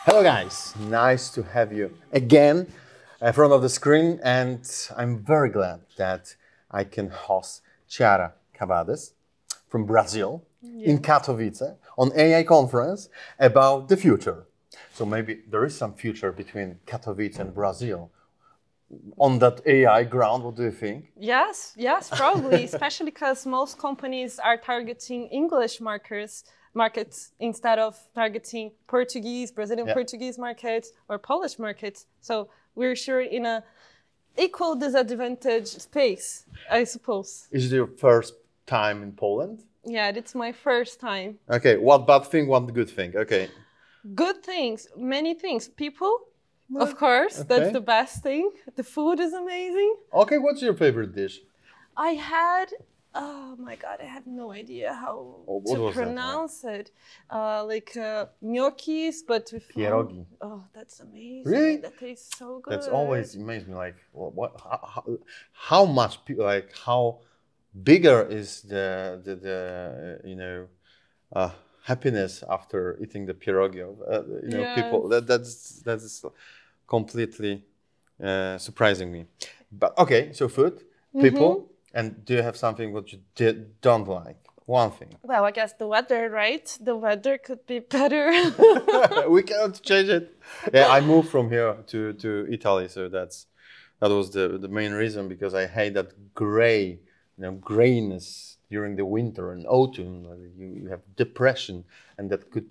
Hello guys, nice to have you again in front of the screen, and I'm very glad that I can host Chiara Cavadas from Brazil in Katowice on AI conference about the future. So maybe there is some future between Katowice and Brazil. On that AI ground, what do you think? Yes, probably, especially because most companies are targeting English markets instead of targeting Brazilian Portuguese markets or Polish markets. So we're sure in a equal disadvantage space, I suppose. Is it your first time in Poland? Yeah, it's my first time. Okay, what bad thing, what good thing? Okay. Good things, many things. People, of course, that's the best thing. The food is amazing. Okay, what's your favorite dish? I had, oh my God, I have no idea how to pronounce it. Like gnocchis, but with pierogi. Oh, that's amazing. Really? That tastes so good. That's always amazed me. Like, what? How much? Like, how bigger is the happiness after eating the pierogi? People. That's completely surprising me. But okay, so food, people. And do you have something what you don't like? One thing. Well, I guess the weather, right? The weather could be better. We cannot change it. Yeah, I moved from here to Italy, so that was the main reason, because I hate that grayness during the winter and autumn. You have depression, and that could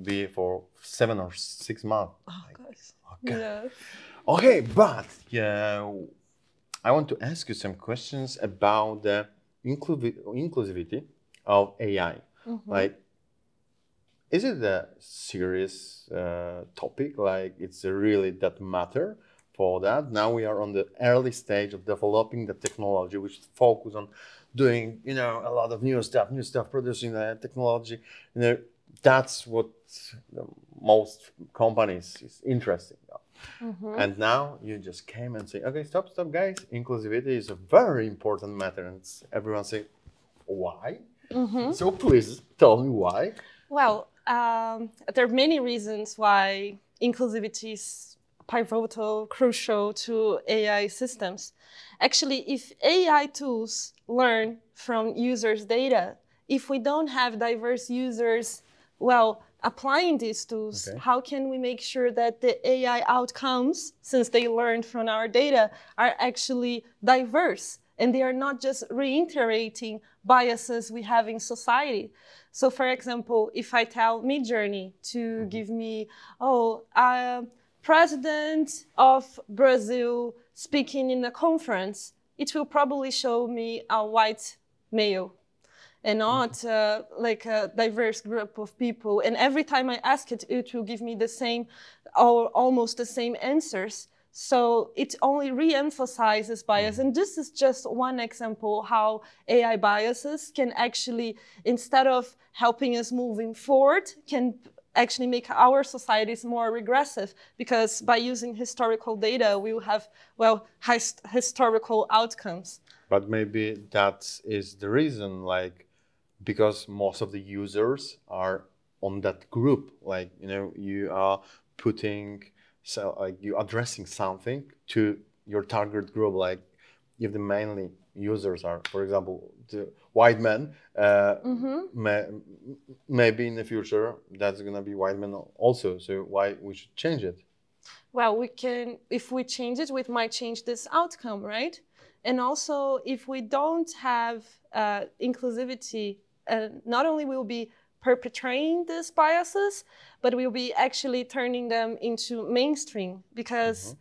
be for 7 or 6 months. Oh gosh. Okay. Yeah. Okay, but I want to ask you some questions about the inclusivity of AI. Like, is it a serious topic? Like, it's really that matter for that? Now we are on the early stage of developing the technology, which focus on doing, a lot of new stuff, producing the technology. That's what the most companies is interested in. And now you just came and say, okay, stop, guys. Inclusivity is a very important matter. And everyone say, why? So please tell me why. Well, there are many reasons why inclusivity is pivotal, crucial to AI systems. Actually, if AI tools learn from users' data, if we don't have diverse users, applying these tools, how can we make sure that the AI outcomes, since they learned from our data, are actually diverse and they are not just reiterating biases we have in society? So, for example, if I tell Midjourney to give me, president of Brazil speaking in a conference, it will probably show me a white male and not like a diverse group of people. And every time I ask it, it will give me the same or almost the same answers. So it only re-emphasizes bias. And this is just one example how AI biases can actually, instead of helping us moving forward, can actually make our societies more regressive, because by using historical data, we will have, historical outcomes. But maybe that is the reason, like, because most of the users are on that group, like, you are you're addressing something to your target group. Like, if the mainly users are, for example, the white men, maybe in the future that's gonna be white men also. So why we should change it? Well, we can, if we change it, we might change this outcome, right? And also, if we don't have inclusivity, not only will be perpetrating these biases, but we'll be actually turning them into mainstream, because,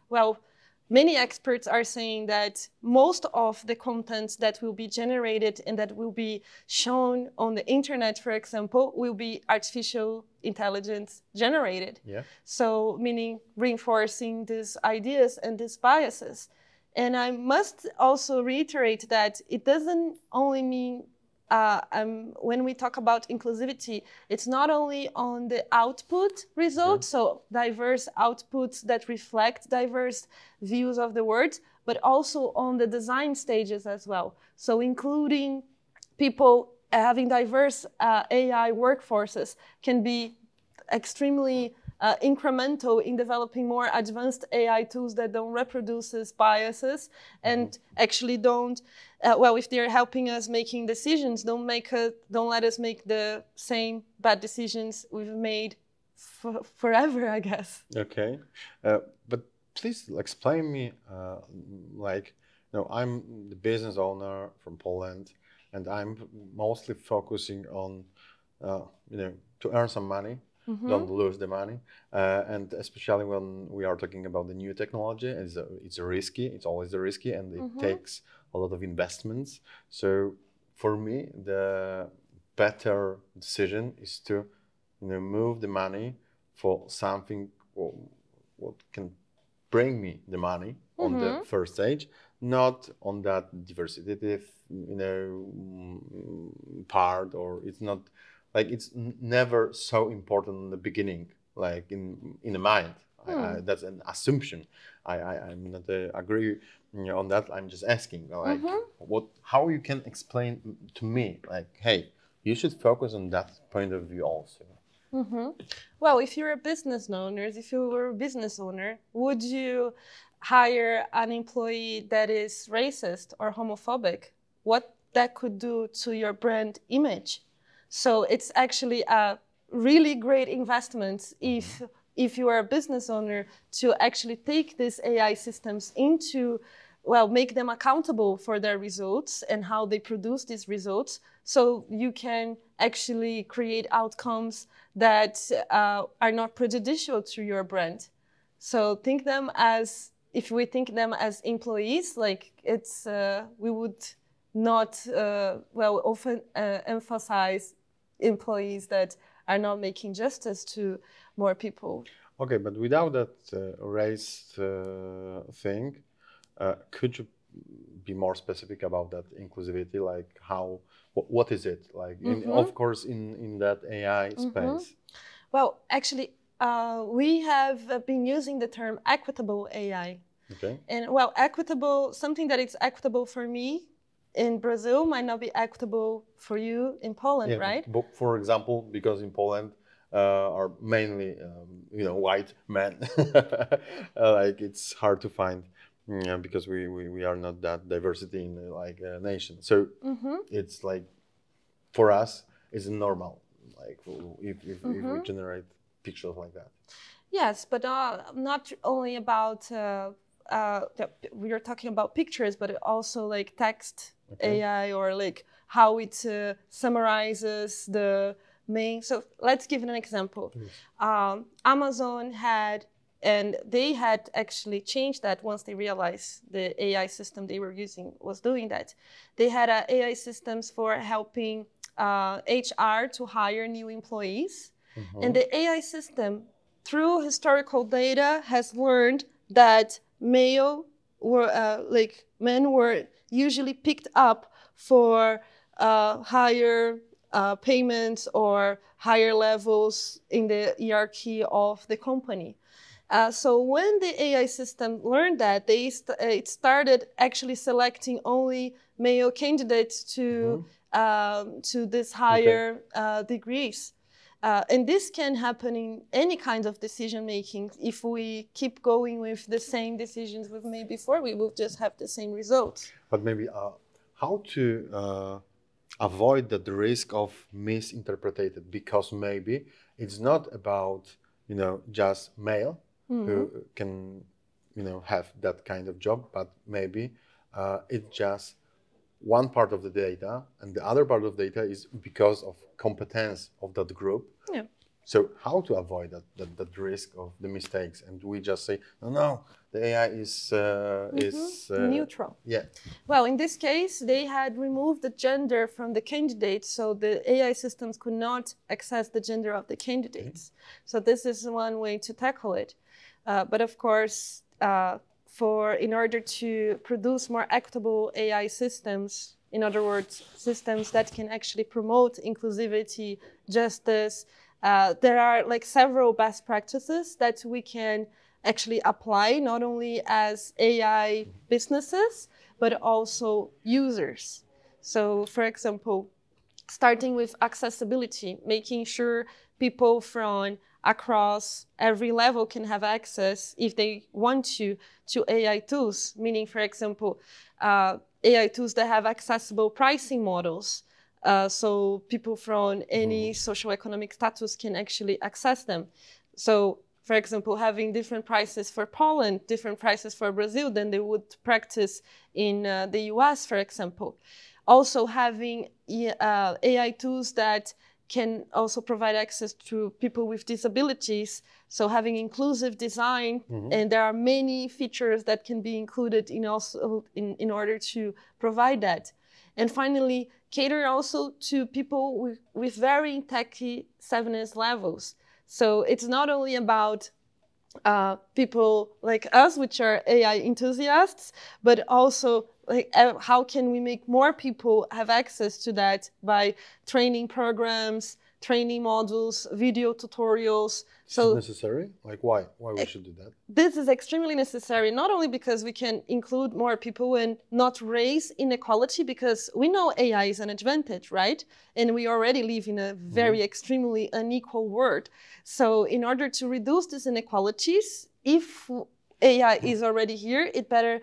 many experts are saying that most of the content that will be generated and that will be shown on the internet, for example, will be artificial intelligence generated. So meaning reinforcing these ideas and these biases. And I must also reiterate that it doesn't only mean when we talk about inclusivity, it's not only on the output results, so diverse outputs that reflect diverse views of the world, but also on the design stages as well. So including people having diverse AI workforces can be extremely incremental in developing more advanced AI tools that don't reproduce biases and actually don't, if they're helping us making decisions, don't let us make the same bad decisions we've made forever, I guess. Okay, but please explain me, I'm the business owner from Poland, and I'm mostly focusing on, to earn some money, don't lose the money, and especially when we are talking about the new technology, it's risky. It's always risky, and it takes a lot of investments. So for me, the better decision is to, move the money for something what can bring me the money on the first stage, not on that diversity, part, or it's not like it's never so important in the beginning, like in the mind. That's an assumption. I'm not agree on that. I'm just asking, like, how you can explain to me, like, hey, you should focus on that point of view also. Well, if you're a business owner, would you hire an employee that is racist or homophobic? What that could do to your brand image? So it's actually a really great investment if you are a business owner to actually take these AI systems into, make them accountable for their results and how they produce these results, so you can actually create outcomes that are not prejudicial to your brand. So if we think them as employees, like we would not often emphasize employees that are not making justice to more people. Okay, but without that race thing, could you be more specific about that inclusivity? Like what is it like? Of course, in that AI space. Well, actually, we have been using the term equitable AI. Okay. And something that is equitable for me in Brazil might not be equitable for you in Poland, right? But for example, because in Poland are mainly white men, like it's hard to find, because we are not that diversity in a nation. So it's like for us it's normal, like if we generate pictures like that. Yes, but not only about we are talking about pictures, but also like text AI, or like how it summarizes the main. So let's give an example. Amazon they had actually changed that once they realized the AI system they were using was doing that. They had AI systems for helping HR to hire new employees. And the AI system, through historical data, has learned that men were usually picked up for higher payments or higher levels in the hierarchy of the company. So when the AI system learned that, it started actually selecting only male candidates to this higher degrees. And this can happen in any kind of decision making. If we keep going with the same decisions we've made before, we will just have the same results. But maybe how to avoid the risk of misinterpreted, because maybe it's not about just male who can have that kind of job, but maybe it's just one part of the data, and the other part of data is because of competence of that group. Yeah. So how to avoid that risk of the mistakes? And we just say, no, the AI is neutral. Yeah. Well, in this case, they had removed the gender from the candidates, so the AI systems could not access the gender of the candidates. So this is one way to tackle it. But of course, in order to produce more equitable AI systems, in other words, systems that can actually promote inclusivity, justice, there are several best practices that we can actually apply, not only as AI businesses, but also users. So, for example, starting with accessibility, making sure people from across every level can have access, if they want to AI tools, meaning, for example, AI tools that have accessible pricing models. So people from any socioeconomic status can actually access them. So, for example, having different prices for Poland, different prices for Brazil than they would practice in the US, for example. Also having AI tools that can also provide access to people with disabilities. So having inclusive design, and there are many features that can be included in order to provide that. And finally, cater also to people with varying techie savviness levels. So it's not only about people like us, which are AI enthusiasts, but also like how can we make more people have access to that by training programs, training modules, video tutorials. So is it necessary? Like why we should do that? This is extremely necessary, not only because we can include more people and not raise inequality, because we know AI is an advantage, right? And we already live in a very extremely unequal world. So in order to reduce these inequalities, if AI is already here, it better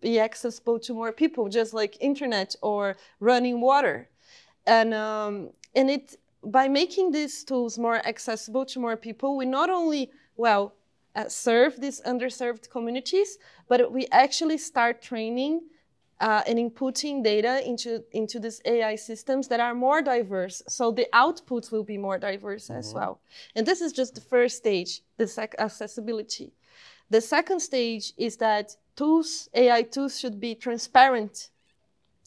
be accessible to more people, just like internet or running water. And by making these tools more accessible to more people, we not only, serve these underserved communities, but we actually start training and inputting data into these AI systems that are more diverse. So the outputs will be more diverse as well. And this is just the first stage, this accessibility. The second stage is that AI tools should be transparent.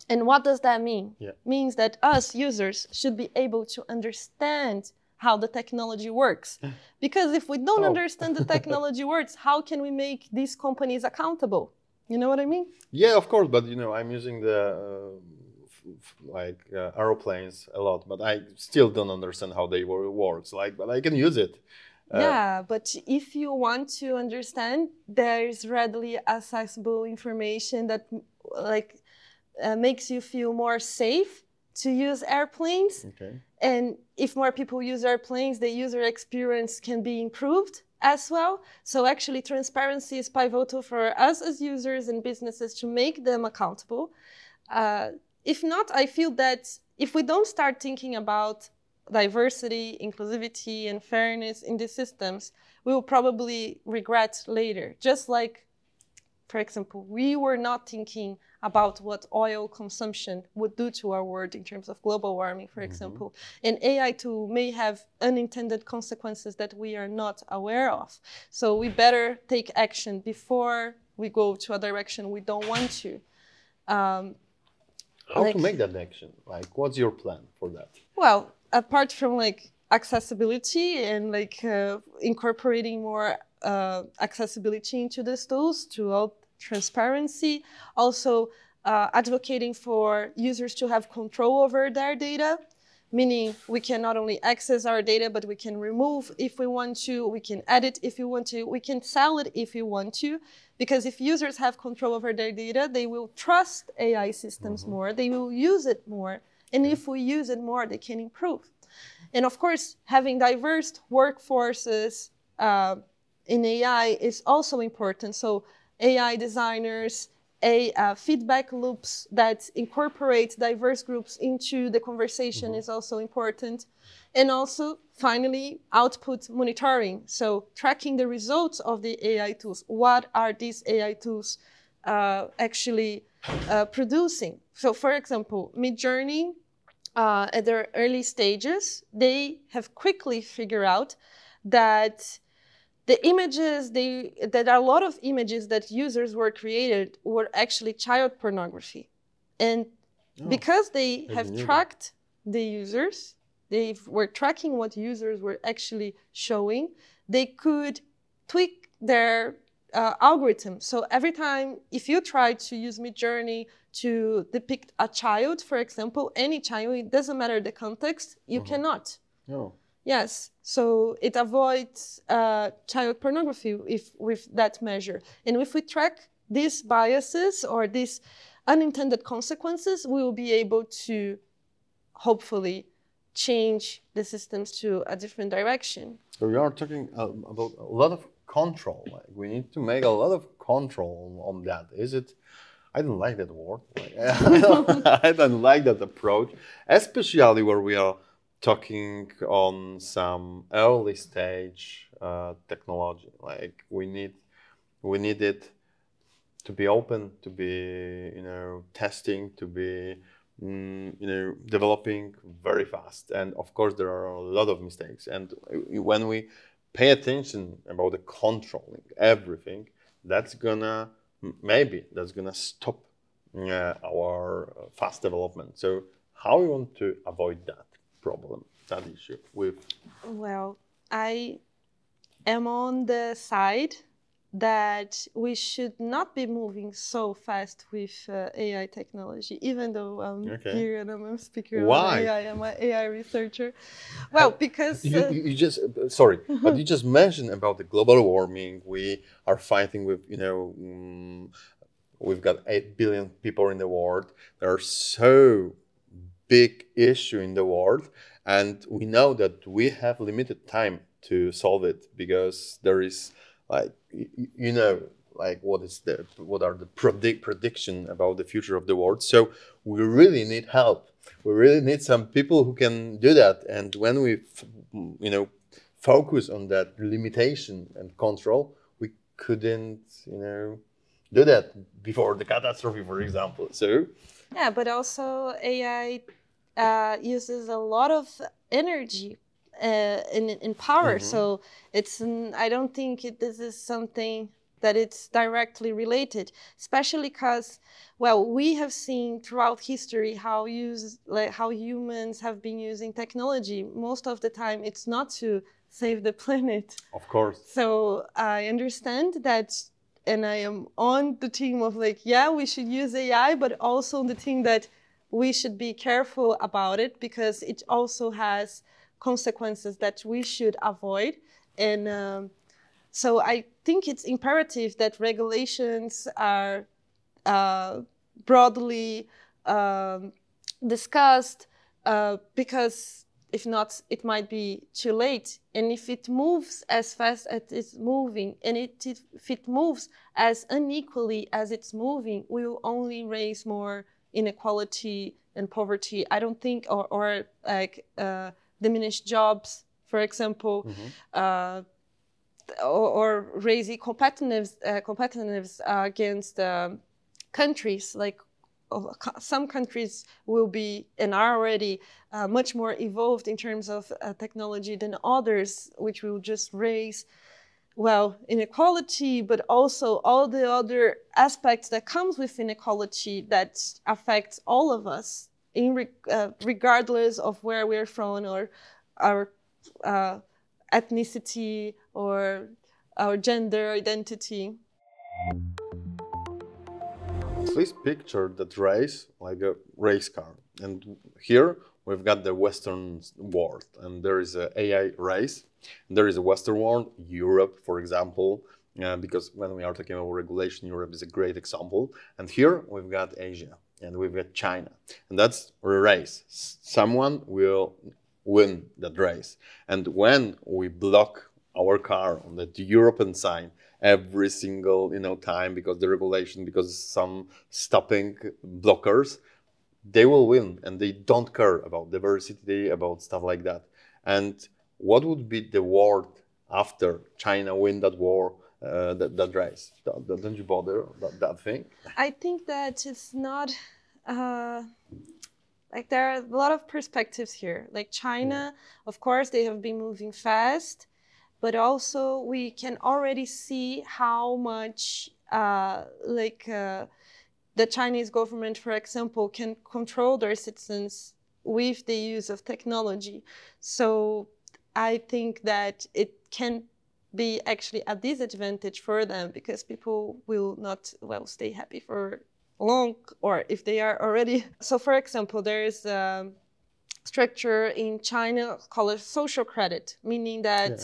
And what does that mean? It means that us users should be able to understand how the technology works. Because if we don't understand the technology works, how can we make these companies accountable? You know what I mean? Yeah, of course. But I'm using the aeroplanes a lot, but I still don't understand how they works. But I can use it. Yeah, but if you want to understand, there's readily accessible information that makes you feel more safe to use airplanes. Okay. And if more people use airplanes, the user experience can be improved as well. So actually transparency is pivotal for us as users and businesses to make them accountable. If not, I feel that if we don't start thinking about diversity, inclusivity, and fairness in these systems, we will probably regret later. Just like, for example, we were not thinking about what oil consumption would do to our world in terms of global warming, for example. And AI tool may have unintended consequences that we are not aware of. So we better take action before we go to a direction we don't want to. How to make that action? What's your plan for that? Well, apart from accessibility and incorporating more accessibility into these tools throughout transparency, also advocating for users to have control over their data, meaning we can not only access our data, but we can remove if we want to, we can edit if we want to, we can sell it if we want to, because if users have control over their data, they will trust AI systems more, they will use it more, and if we use it more, they can improve. And of course, having diverse workforces in AI is also important. So AI designers, feedback loops that incorporate diverse groups into the conversation is also important. And also, finally, output monitoring. So tracking the results of the AI tools. What are these AI tools actually producing? So for example, Midjourney, at their early stages, they have quickly figured out that the images, that a lot of images that users were created were actually child pornography. And because they have tracked the users, they were tracking what users were actually showing, they could tweak their algorithm. So every time, if you try to use Midjourney to depict a child, for example, any child, it doesn't matter the context, you cannot. No. Yes, so it avoids child pornography with that measure. And if we track these biases or these unintended consequences, we will be able to hopefully change the systems to a different direction. So we are talking about a lot of control. Like we need to make a lot of control on that. Is it? I don't like that word. Like, I don't like that approach, especially where we are talking on some early stage technology. Like we need it to be open, to be testing, to be developing very fast. And of course, there are a lot of mistakes. And when we pay attention about the controlling everything, that's gonna stop our fast development. So how we want to avoid that problem, that issue with? Well, I am on the side that we should not be moving so fast with AI technology, even though I'm here and I'm a speaker on AI, I'm an AI researcher. Well, because... you just, sorry, but you just mentioned about the global warming. We are fighting with, we've got 8 billion people in the world. There are so big issue in the world, and we know that we have limited time to solve it because there is like what are the prediction about the future of the world. So we really need help. We really need some people who can do that. And when we focus on that limitation and control, we couldn't do that before the catastrophe, for example. So yeah, but also AI uses a lot of energy in power. So I don't think this is something that it's directly related, especially because, well, we have seen throughout history how humans have been using technology. Most of the time, it's not to save the planet. Of course. So I understand that, and I am on the team of we should use AI, but also on the team that we should be careful about it because it also has consequences that we should avoid. And so I think it's imperative that regulations are broadly discussed because if not, it might be too late. And if it moves as fast as it's moving, and if it moves as unequally as it's moving, we will only raise more inequality and poverty. I don't think, or diminish jobs, for example, or raise competitiveness against countries. Like some countries will be and are already much more evolved in terms of technology than others, which will just raise, inequality, but also all the other aspects that comes with inequality that affects all of us, regardless of where we're from or our ethnicity or our gender identity. Please picture that race like a race car. And here we've got the Western world, and there is an AI race. There is a Western world, Europe, for example, because when we are talking about regulation, Europe is a great example. And here we've got Asia, and we've got China. And that's a race. Someone will win that race. And when we block our car on the European side every single time because the regulation, because some stopping blockers, they will win, and they don't care about diversity, about stuff like that. And what would be the world after China win that war, that race? Don't you bother that thing? I think that it's not there are a lot of perspectives here. Like China, of course, they have been moving fast, but also we can already see how much the Chinese government, for example, can control their citizens with the use of technology. So I think that it can be actually a disadvantage for them because people will not, stay happy for long, or if they are already. So for example, there is a structure in China called social credit, meaning that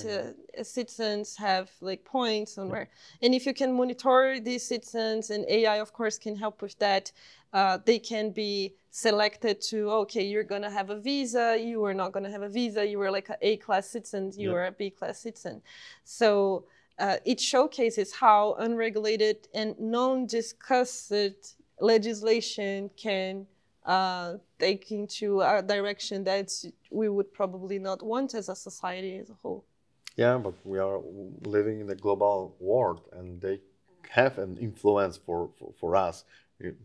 citizens have points on where, and if you can monitor these citizens, and AI of course can help with that, they can be selected to, okay, you're going to have a visa, you are not going to have a visa, you were like an A-class citizen, you were a B-class citizen. So it showcases how unregulated and non-discussed legislation can take into a direction that we would probably not want as a society as a whole. Yeah, but we are living in a global world, and they have an influence for us. You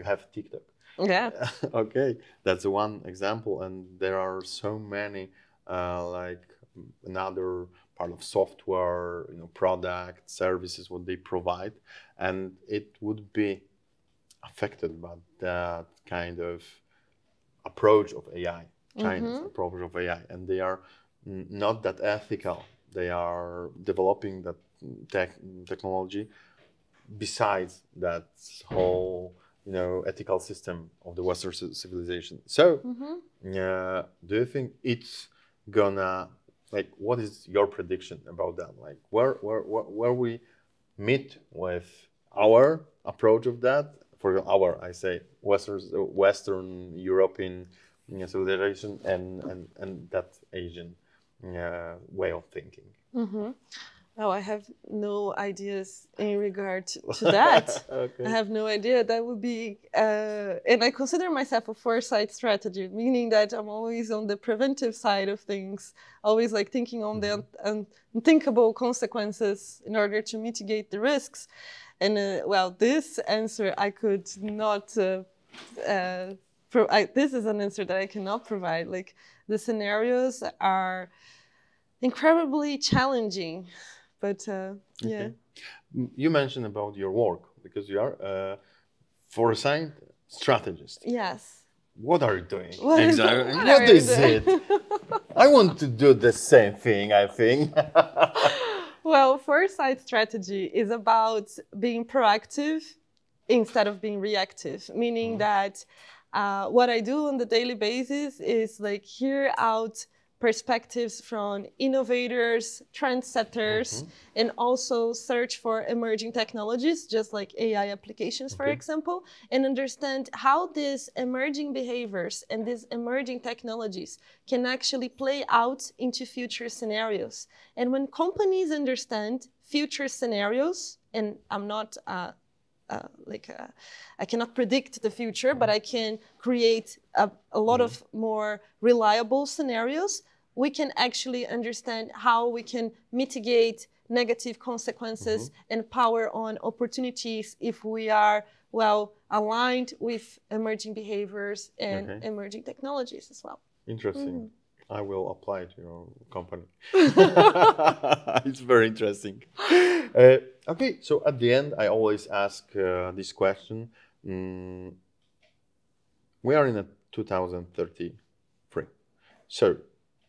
have TikTok. Yeah. Okay, that's one example, and there are so many like another part of software, product, services, what they provide, and it would be affected by that kind of approach of AI, China's approach of AI, and they are not that ethical. They are developing that technology besides that whole ethical system of the Western civilization. So do you think it's gonna, like, what is your prediction about that? Like where we meet with our approach of that, for our, I say, Western European civilization and that Asian way of thinking? Oh, I have no ideas in regard to that. Okay. I have no idea. That would be, and I consider myself a Foresight strategist, meaning that I'm always on the preventive side of things, always like thinking on the unthinkable consequences in order to mitigate the risks. And well, this answer I could not, this is an answer that I cannot provide. Like, the scenarios are incredibly challenging. But yeah. You mentioned about your work because you are a Foresight strategist. Yes. What are you doing? Exactly. What is it? I want to do the same thing, I think. Well, Foresight strategy is about being proactive instead of being reactive, meaning that what I do on the daily basis is like hear out perspectives from innovators, trendsetters, and also search for emerging technologies, just like AI applications, for example, and understand how these emerging behaviors and these emerging technologies can actually play out into future scenarios. And when companies understand future scenarios, and I'm not I cannot predict the future, but I can create a lot of more reliable scenarios. We can actually understand how we can mitigate negative consequences and power on opportunities if we are well aligned with emerging behaviors and emerging technologies as well. Interesting. I will apply to your company. It's very interesting. Okay, so at the end, I always ask this question. We are in 2033. So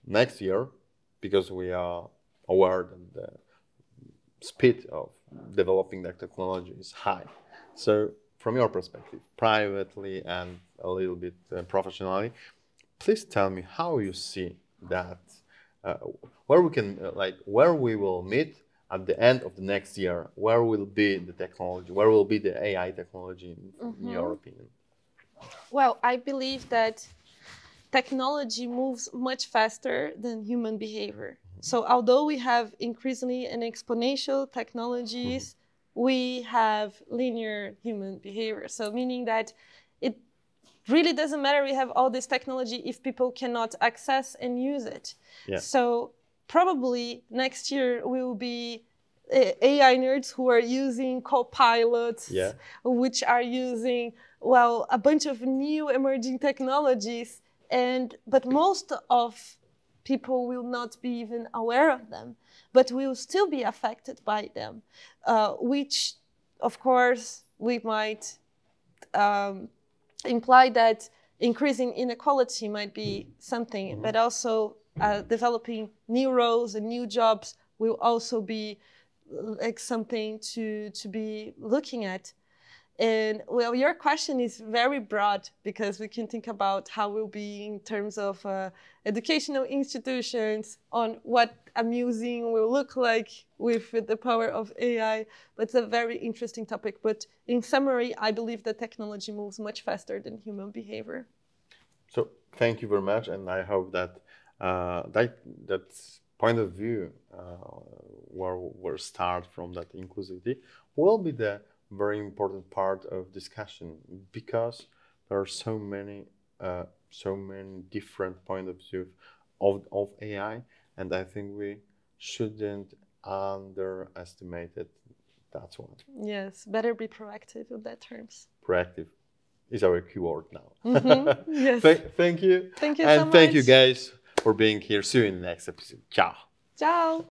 next year, because we are aware that the speed of developing that technology is high. So from your perspective, privately and a little bit professionally, please tell me how you see that, where we can, where we will meet at the end of the next year. Where will be the technology? Where will be the AI technology, in your opinion? Well, I believe that technology moves much faster than human behavior. So although we have increasingly and exponential technologies, we have linear human behavior. So meaning that it really doesn't matter we have all this technology if people cannot access and use it. Yeah. So probably next year we will be AI nerds who are using co-pilots, which are using, well, a bunch of new emerging technologies, but most of people will not be even aware of them, but will still be affected by them, which, of course, we might imply that increasing inequality might be something, but also developing new roles and new jobs will also be like something to be looking at. And well, your question is very broad because we can think about how we'll be in terms of educational institutions, on what a museum will look like with the power of AI. But it's a very interesting topic. But in summary, I believe that technology moves much faster than human behavior. So thank you very much, and I hope that that point of view, where we start from, that inclusivity, will be the very important part of discussion, because there are so many different point of view of AI, and I think we shouldn't underestimate it. That's one. Yes, better be proactive in that terms. Proactive is our keyword now. Yes. Thank you. Thank you and so much. Thank you guys for being here. See you in the next episode. Ciao. Ciao.